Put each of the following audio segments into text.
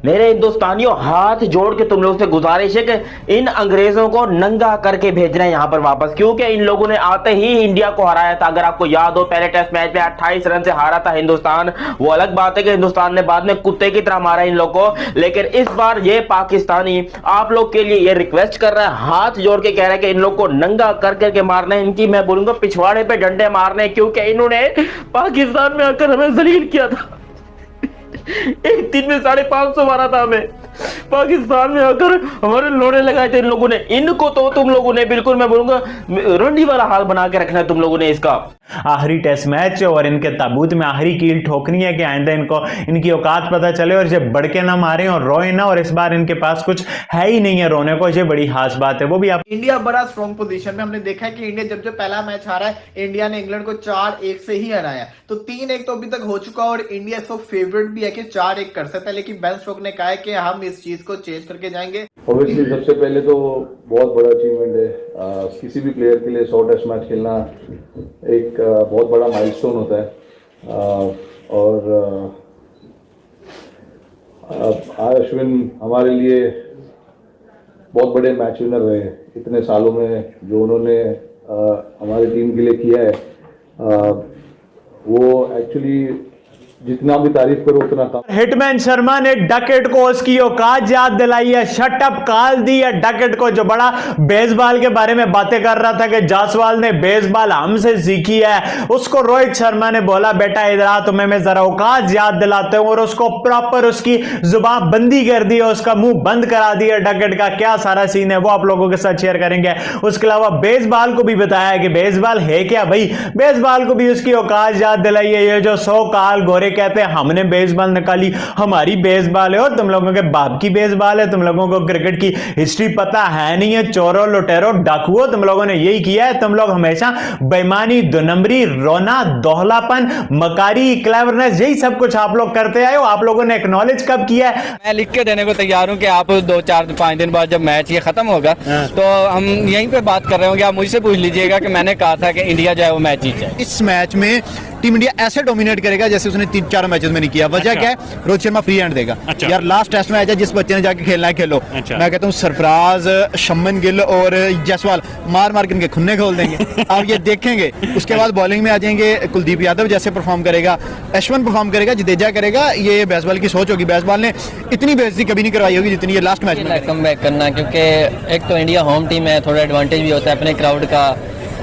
मेरे हिंदुस्तानियों, हाथ जोड़ के तुम लोग से गुजारिश है कि इन अंग्रेजों को नंगा करके भेजना है यहाँ पर वापस, क्योंकि इन लोगों ने आते ही इंडिया को हराया था। अगर आपको याद हो, पहले टेस्ट मैच में 28 रन से हारा था हिंदुस्तान। वो अलग बात है कि हिंदुस्तान ने बाद में कुत्ते की तरह मारा इन लोग को, लेकिन इस बार ये पाकिस्तानी आप लोग के लिए ये रिक्वेस्ट कर रहा है, हाथ जोड़ के कह रहा है कि इन लोग को नंगा कर करके मारना है, इनकी मैं बोलूंगा पिछवाड़े पे डंडे मारने, क्योंकि इन्होंने पाकिस्तान में आकर हमें जलील किया था। एक दिन में 550 मारा था हमें। पाकिस्तान में आकर हमारे लोड़े लगाए थे इन लोगों ने। इनको तो तुम लोगों ने बिल्कुल मैं बोलूंगा रंडी वाला हाल बना के रखना है तुम लोगों ने इसका। आखिरी टेस्ट मैच और इनके ताबूत में आखिरी कील ठोकनी है कि आइंदा इनको इनकी औकात पता चले और जब बढ़ के ना मारे और रोए ना। और इस बार इनके पास कुछ है ही नहीं है रोने को, ये बड़ी खास बात है। वो भी आप इंडिया बड़ा स्ट्रॉन्ग पोजीशन में, हमने देखा है कि इंडिया जब पहला मैच हारा है, इंडिया ने इंग्लैंड को 4-1 से ही हराया। तो 3-1 तो अभी तक हो चुका और इंडिया इसको फेवरेट भी है कि 4-1 कर सकता है, लेकिन बेन स्टोक्स ने कहा है कि हम इस चीज को चेंज करके जाएंगे। ऑब्वियसली सबसे पहले तो बहुत बड़ा अचीवमेंट है, किसी भी प्लेयर के लिए 100 टेस्ट मैच खेलना एक बहुत बड़ा माइलस्टोन होता है। और अश्विन हमारे लिए बहुत बड़े मैच विनर रहे इतने सालों में। जो उन्होंने हमारी टीम के लिए किया है वो एक्चुअली जितना भी तारीफ करो उतना कम। हिटमैन शर्मा ने डकेट को उसकी औकात याद दिलाई है, शटअप कॉल दी है डकेट को, जो बड़ा बेसबॉल के बारे में बातें कर रहा था कि जायसवाल ने बेसबॉल हमसे सीखी है। उसको रोहित शर्मा ने बोला बेटा इधर आ, तुम्हें मैं जरा औकात याद दिलाते हूं, और उसको प्रॉपर उसकी जुबान बंदी कर दी है, उसका मुंह बंद करा दिया डकेट का। क्या सारा सीन है वो आप लोगों के साथ शेयर करेंगे। उसके अलावा बेसबॉल को भी बताया कि बेसबॉल है क्या भाई, बेसबॉल को भी उसकी औकात याद दिलाई है। ये जो 100 काल गोरे कहते हैं हमने बेसबॉल निकाली, हमारी बेसबॉल है और तुम लोगों के बाप की बेसबॉल है। तुम लोगों को क्रिकेट की हिस्ट्री पता है नहीं है, चोरों लुटेरों डाकुओं तुम लोगों ने यही किया है। तुम लोग हमेशा बेईमानी, दो नंबरी, रोना, दोहलापन, मकारी, क्लेवरनेस, यही सब कुछ आप लोग करते आए हो। आप लोगों ने एक्नॉलेज कब किया है? मैं लिख के देने को तैयार हूं कि आप 2-4-5 दिन बाद जब मैच ये खत्म होगा तो हम यहीं पे बात कर रहे होंगे, आप मुझसे पूछ लीजिएगा कि मैंने कहा था कि इंडिया जो है वो मैच जीते। इस मैच में टीम इंडिया ऐसे डोमिनेट करेगा जैसे उसने 3-4 मैचेस में नहीं किया। वजह क्या है? रोहित शर्मा फ्री हैंड देगा। यार लास्ट टेस्ट मैच है, जिस बच्चे ने जाके खेलना है खेलो। मैं कहता हूँ सरफराज, शमन गिल और जायसवाल मार मार के इनके खुन्ने खोल देंगे। आप ये देखेंगे। उसके बाद बॉलिंग में आ जाएंगे कुलदीप यादव जैसे परफॉर्म करेगा, अश्विन परफॉर्म करेगा, जडेजा करेगा। ये बेसबॉल की सोच होगी, बेसबॉल ने इतनी बेइज्जती कभी नहीं करवाई होगी जितनी ये लास्ट मैच में कम बैक करना, क्योंकि एक तो इंडिया होम टीम है, थोड़ा एडवांटेज भी होता है अपने क्राउड का।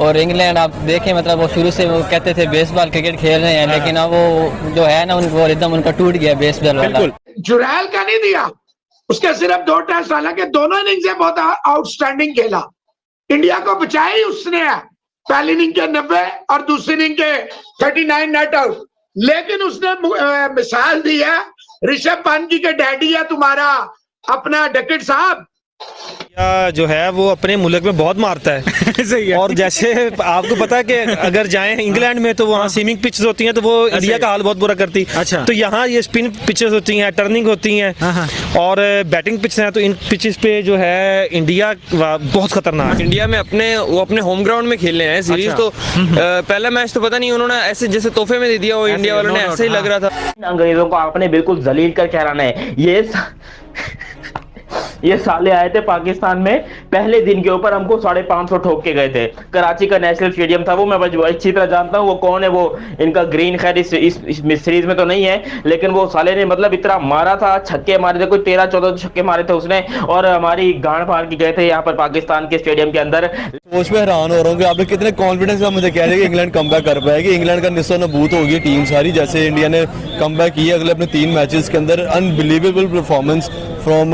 और इंग्लैंड आप देखें, मतलब वो शुरू से वो कहते थे बेसबॉल क्रिकेट खेल रहे हैं, लेकिन अब वो जो है ना उनको रिदम उनका टूट गया बेसबॉल वाला। जुरैल का नहीं दिया, उसके सिर्फ 2 टेस्ट, हालांकि दोनों इनिंग्स से बहुत आउटस्टैंडिंग खेला। इंडिया को बचाया ही उसने है, पहली इनिंग के 90 और दूसरी इनिंग के 39 नेट आउट। लेकिन उसने मिसाल दी है, ऋषभ पंत जी के डैडी है तुम्हारा अपना डकेट साहब, जो है वो अपने मुल्क में बहुत मारता है। सही है। और जैसे आपको पता है कि अगर जाएं इंग्लैंड में तो वहाँ स्विमिंग पिचेस होती हैं, तो वो इंडिया का हाल बहुत बुरा करती। अच्छा। तो यहाँ ये स्पिन पिचेस होती हैं, टर्निंग होती हैं और बैटिंग पिच हैं, तो इन पिचेस पे जो है इंडिया बहुत खतरनाक। इंडिया में अपने होम ग्राउंड में खेल रहे हैं सीरीज। तो पहला मैच तो पता नहीं उन्होंने ऐसे जैसे तोहफे में दे दिया हो इंडिया वालों ने, ऐसे ही लग रहा था। अंग्रेजों को आपने बिल्कुल जलील कर कहराना है। ये साले आए थे पाकिस्तान में, पहले दिन के ऊपर हमको 550 ठोक के गए थे। कराची का नेशनल स्टेडियम था वो, मैं अच्छी तरह जानता हूँ वो कौन है। वो इनका ग्रीन, खैर इस सीरीज में तो नहीं है, लेकिन वो साले ने मतलब इतना मारा था, छक्के मारे थे, कोई 13-14 छक्के मारे थे उसने, और हमारी गांड फाड़ के गए थे यहाँ पर पाकिस्तान के स्टेडियम के अंदर। सोच में हैरान हो रहा हूँ कि आप लोग कितने कॉन्फिडेंस का मुझे कह रहे हैं कि इंग्लैंड कमबैक कर पाएगी। इंग्लैंड का निस्सो नबूत होगी टीम सारी, जैसे इंडिया ने कमबैक किया अगले अपने 3 मैचेस के अंदर। Unbelievable performance from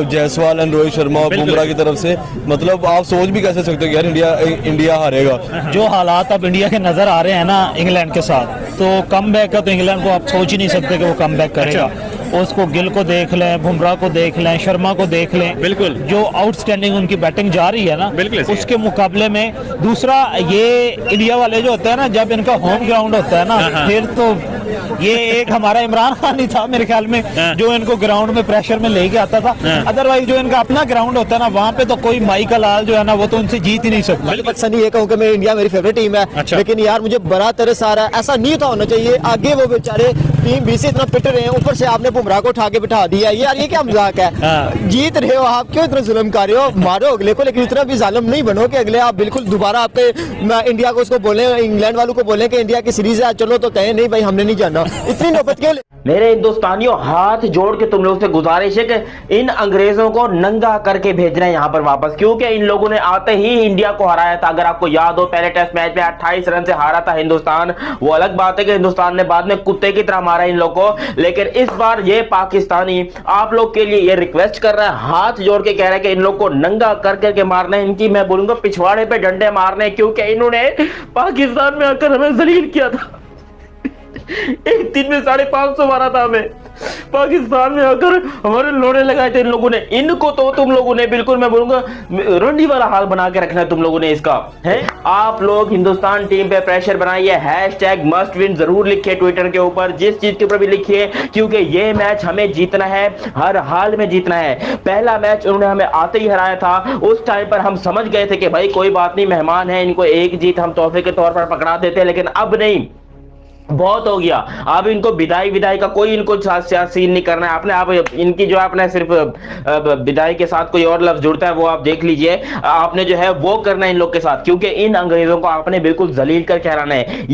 Jaiswal and Rohit Sharma और बुमराह की तरफ से। मतलब आप सोच भी कैसे सकते हो कि यार इंडिया हारेगा। जो हालात अब इंडिया के नजर आ रहे हैं ना इंग्लैंड के साथ, तो कम बैक का तो इंग्लैंड को आप सोच ही नहीं सकते कि वो कम बैक करेगा। उसको गिल को देख लें, बुमराह को देख लें, शर्मा को देख लें, बिल्कुल जो आउटस्टैंडिंग उनकी बैटिंग जा रही है ना, उसके मुकाबले में दूसरा ये इंडिया वाले जो होते हैं ना, जब इनका होम ग्राउंड होता है ना, फिर तो ये एक हमारा इमरान खान ही था मेरे ख्याल में जो इनको ग्राउंड में प्रेशर में लेके आता था। अदरवाइज जो इनका अपना ग्राउंड होता है ना, वहाँ पे तो कोई माइकल आल जो है ना वो तो उनसे जीत ही नहीं सकता। सनी ये कहूँ कि मैं इंडिया मेरी फेवरेट टीम है, लेकिन यार मुझे बड़ा तरस आ रहा है। ऐसा नहीं था होना चाहिए। आगे वो बेचारे टीम बी से इतना पिट रहे हैं, ऊपर से आपने बुमराह को उठा के बिठा दिया। यार ये क्या मजाक है? जीत रहे हो आप, क्यों इतना जुल्म कर रहे हो? मारो अगले को, लेकिन इतना भी जालिम नहीं बनो कि अगले आप बिल्कुल दोबारा आपके इंडिया को उसको बोले, इंग्लैंड वालों को बोले कि इंडिया की सीरीज है चलो, तो कहें नहीं भाई हमने नहीं जाना। इतनी नौबत क्यों? मेरे हिंदुस्तानियों, हाथ जोड़ के तुम लोगों से गुजारिश है कि इन अंग्रेजों को नंगा करके भेजना है यहाँ पर वापस, क्योंकि इन लोगों ने आते ही इंडिया को हराया था। अगर आपको याद हो, पहले टेस्ट मैच में 28 रन से हारा था हिंदुस्तान। वो अलग बात है कि हिंदुस्तान ने बाद में कुत्ते की तरह मारा इन लोग को, लेकिन इस बार ये पाकिस्तानी आप लोग के लिए ये रिक्वेस्ट कर रहा है, हाथ जोड़ के कह रहा है कि इन लोग को नंगा कर करके मारना है। इनकी मैं बोलूंगा पिछवाड़े पे डंडे मारने, क्योंकि इन्होंने पाकिस्तान में आकर हमें जलील किया था। एक दिन में 550 मारा था हमें। पाकिस्तान में आकर हमारे लोड़े लगाए थे इन लोगों ने। इनको तो तुम लोगों ने बिल्कुल मैं बोलूंगा रंडी वाला हाल बना के रखना है तुम लोगों ने इसका है। आप लोग हिंदुस्तान टीम पे प्रेशर बनाइए, #mustwin जरूर लिखिए ट्विटर के ऊपर, जिस चीज के ऊपर भी लिखिए, क्योंकि ये मैच हमें जीतना है, हर हाल में जीतना है। पहला मैच उन्होंने हमें आते ही हराया था, उस टाइम पर हम समझ गए थे कि भाई कोई बात नहीं, मेहमान है, इनको एक जीत हम तोहफे के तौर पर पकड़ा देते, लेकिन अब नहीं, बहुत हो गया। अब इनको विदाई का कोई इनको सीन नहीं करना है। आपने आप इनकी जो आपने सिर्फ विदाई के साथ कोई और लफ्ज जुड़ता है वो आप देख लीजिए, आपने जो है वो करना है इन लोग के साथ, क्योंकि इन अंग्रेजों को आपने बिल्कुल जलील कर कहराना है।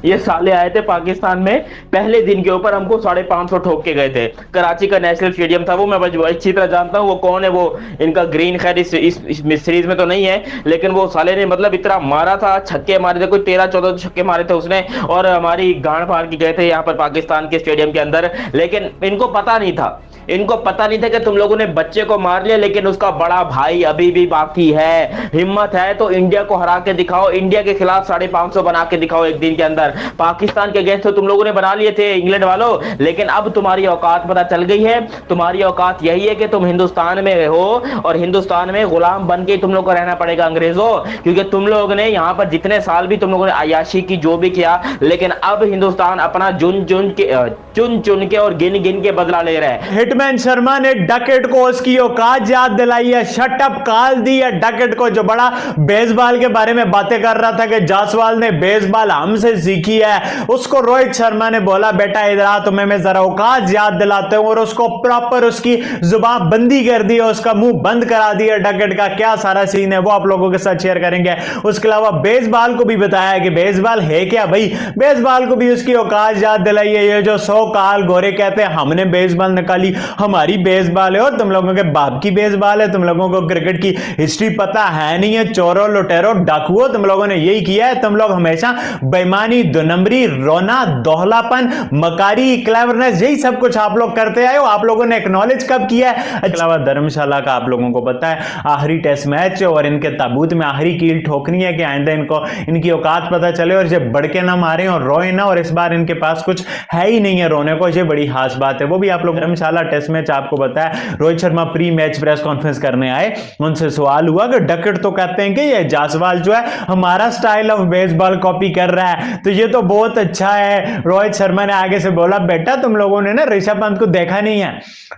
ये साले आए थे पाकिस्तान में, पहले दिन के ऊपर हमको 550 ठोक के गए थे। कराची का नेशनल स्टेडियम था वो, मैं अच्छी तरह जानता हूँ वो कौन है। वो इनका ग्रीन, खैर इस सीरीज में तो नहीं है, लेकिन वो साले ने मतलब इतना मारा था, छक्के मारे थे, कोई 13-14 छक्के मारे थे उसने, और हमारी गांड फाड़ के गए थे यहाँ पर पाकिस्तान के स्टेडियम के अंदर। लेकिन इनको पता नहीं था, इनको पता नहीं था कि तुम लोगों ने बच्चे को मार लिया, लेकिन उसका बड़ा भाई अभी भी बाकी है। हिम्मत है तो इंडिया को हरा के दिखाओ, इंडिया के खिलाफ 550 बना के दिखाओ एक दिन के अंदर। पाकिस्तान के अगेंस्ट तो तुम लोगों ने बना लिए थे इंग्लैंड वालों, लेकिन अब तुम्हारी औकात पता चल गई है। तुम्हारी औकात यही है कि तुम हिंदुस्तान में हो और हिंदुस्तान में गुलाम बन के तुम लोग को रहना पड़ेगा अंग्रेजों, क्योंकि तुम लोग ने यहाँ पर जितने साल भी तुम लोगों ने अयाशी की, जो भी किया, लेकिन अब हिंदुस्तान अपना चुन चुन के और गिन गिन के बदला ले रहा है। हिटमैन शर्मा ने डकेट को उसकी औकात याद दिलाई है, शटअप कॉल दी है डकेट को, जो बड़ा बेसबॉल के बारे में बातें कर रहा था कि जायसवाल ने बेसबॉल हमसे सीखी है। उसको रोहित शर्मा ने बोला बेटा इधर आ, तुम्हें मैं जरा औकात याद दिलाते हूं, और उसको प्रॉपर उसकी जुबान बंदी कर दी है, उसका मुंह बंद करा दिया डकेट का। क्या सारा सीन है वो आप लोगों के साथ शेयर करेंगे। उसके अलावा बेसबॉल को भी बताया कि बेसबॉल है क्या भाई, बेसबॉल को भी उसकी औकात याद दिलाई है। ये जो 100 काल गोरे कहते हैं हमने बेसबॉल निकाली, हमारी बेसबॉल है और तुम लोगों के बाप की बेसबॉल है, तुम लोगों को क्रिकेट की हिस्ट्री पता है नहीं है। चोरों लुटेरों डाकुओं, तुम लोगों ने यही किया है। तुम लोग हमेशा बेईमानी, दो नंबरी, रोना, दोहलापन, मकारी, क्लेवरनेस, यही सब कुछ आप लोग करते आए हो। आप लोगों ने एक्नॉलेज कब किया है? इसके अलावा धर्मशाला का आप लोगों को पता है आखिरी टेस्ट मैच, और इनके ताबूत में आखिरी कील ठोकनी है कि आइंदा इनको इनकी औकात पता चले और जब बढ़ के ना मारे और रोए ना। और इस बार इनके पास कुछ है ही नहीं है रोने को, ये बड़ी खास बात है। वो भी आप लोग धर्मशाला टेस्ट मैच आपको पता है, Rohit Sharma pre match press conference करने आए, उनसे सवाल हुआ कि डकेट तो कहते हैं कि ये जायसवाल जो है हमारा स्टाइल ऑफ बेसबॉल कॉपी कर रहा है, तो ये तो बहुत अच्छा है। रोहित शर्मा ने आगे से बोला बेटा तुम लोगों ने ना ऋषभ पंत को देखा नहीं है,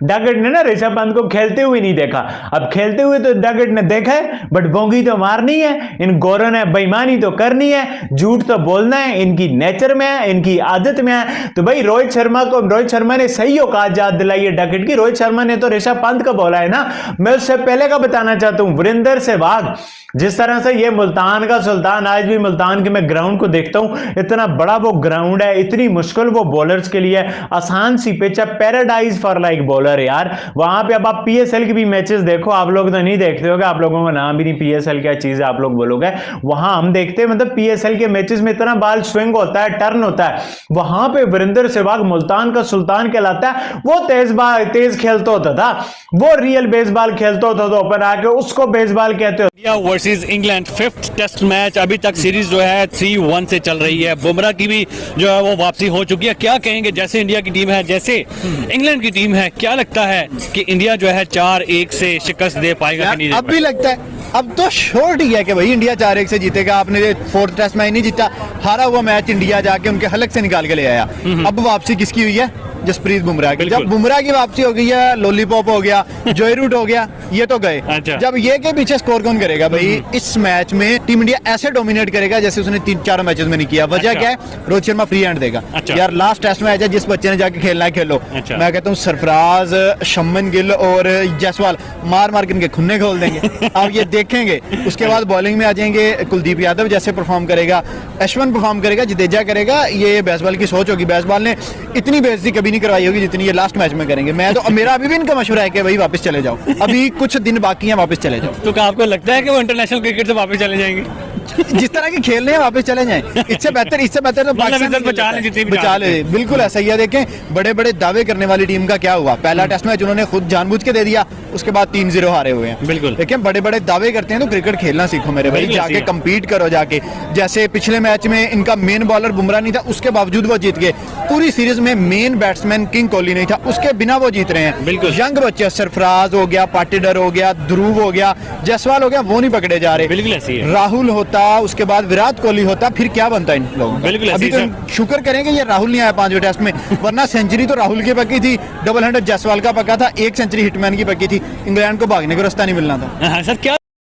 डकेट ने ना ऋषभ पंत को खेलते हुए नहीं देखा। अब खेलते हुए तो डकेट ने देखा है, बट बोंगी तो मारनी है, इन गोरों ने बेईमानी तो करनी है, झूठ तो बोलना है, इनकी नेचर में है, इनकी आदत में है। तो भाई रोहित शर्मा ने सही औकात याद दिलाई है डकेट की। रोहित शर्मा ने तो ऋषभ पंत का बोला है ना, मैं उससे पहले का बताना चाहता हूं, वीरेंद्र सहवाग, जिस तरह से ये मुल्तान का सुल्तान, आज भी मुल्तान के मैं ग्राउंड को देखता हूं, इतना बड़ा वो ग्राउंड है, इतनी मुश्किल वो बॉलर्स के लिए, आसान सी पिच है, पैराडाइज फॉर लाइक बॉलर यार। वहां पे अब आप पीएसएल के भी मैचेस देखो, आप लोग तो नहीं देखते होगे, आप लोगों का नाम भी नहीं पीएसएल क्या चीज है आप लोग बोलोगे, वहां हम देखते हैं, मतलब पीएसएल के मैचेस में इतना बाल स्विंग होता है, टर्न होता है, वहां पे वीरेंद्र सहवाग मुल्तान का सुल्तान कहलाता है, वो तेज खेलता होता था, वो रियल बेसबॉल खेलता होता था, ऊपर आके उसको बेसबॉल कहते हो। India versus England 5th test match, अभी तक सीरीज जो है 3-1 से चल रही है। बुमराह की भी जो है वो वापसी हो चुकी है। क्या कहेंगे, जैसे इंडिया की टीम है, जैसे इंग्लैंड की टीम है, क्या लगता है कि इंडिया जो है 4-1 से शिकस्त दे पाएगा कि नहीं? अब भी लगता है, अब तो श्योर ही है कि भाई इंडिया 4-1 से जीतेगा। आपने 4th टेस्ट मैच नहीं जीता, हारा हुआ मैच इंडिया जाके उनके हलक से निकाल के ले आया। अब वापसी किसकी हुई है? जसप्रीत बुमराह की। जब बुमराह की वापसी हो गई है, लॉलीपॉप हो गया, जॉय रूट हो गया, ये तो गए। जब ये के पीछे स्कोर कौन करेगा भाई? इस मैच में टीम इंडिया ऐसे डोमिनेट करेगा जैसे उसने 3-4 मैचेस में नहीं किया। वजह क्या है? रोहित शर्मा फ्री हैंड देगा। यार लास्ट टेस्ट मैच है, जिस बच्चे ने जाके खेलना है खेलो। मैं कहता हूँ सरफराज, शम्मन गिल और जायसवाल मार मार के इनके खुन्ने खोल देंगे। आप ये देखेंगे। उसके बाद बॉलिंग में आ जाएंगे, कुलदीप यादव जैसे परफॉर्म करेगा, अश्विन परफॉर्म करेगा, जडेजा करेगा। ये बेसबॉल की सोच होगी। बेसबॉल ने इतनी बेइज्जती कभी नहीं करवाई होगी जितनी ये लास्ट मैच में करेंगे। मैं तो मेरा अभी भी इनका मशवरा है कि भाई वापस चले जाओ, अभी कुछ दिन बाकी हैं, वापस चले जाओ। तो क्या आपको लगता है कि वो इंटरनेशनल क्रिकेट से वापस चले जाएंगे? जिस तरह के खेल रहे हैं वापस चले जाएं। इससे बेहतर तो पाकिस्तान बचा ले, जितनी भी बचा ले। बिल्कुल ऐसा ही है। देखें बड़े बड़े दावे करने वाली टीम का क्या हुआ। पहला टेस्ट मैच उन्होंने खुद जानबूझ के दे दिया, उसके बाद 3-0 हारे हुए हैं। बिल्कुल। लेकिन बड़े बड़े दावे करते हैं तो क्रिकेट खेलना सीखो मेरे भाई, जाके कम्पीट करो जाके। जैसे पिछले मैच में इनका मेन बॉलर बुमराह नहीं था, उसके बावजूद वो जीत गए। पूरी सीरीज में मेन बैट्समैन किंग कोहली नहीं था, उसके बिना वो जीत रहे हैं। बिल्कुल। यंग बच्चे सरफराज हो गया, पाटीदार हो गया, ध्रुव हो गया, जायसवाल हो गया, वो नहीं पकड़े जा रहे। बिल्कुल ऐसी है। राहुल होता, उसके बाद विराट कोहली होता, फिर क्या बनता इन लोगों का? बिल्कुल अभी तो शुक्र करेंगे ये राहुल नहीं आया 5वें टेस्ट में, वरना सेंचुरी तो राहुल की पक्की थी, डबल 100 जायसवाल का पक्का था, 1 सेंचुरी हिटमैन की पक्की थी। इंग्लैंड को भागने को रास्ता नहीं मिलना था। सर क्या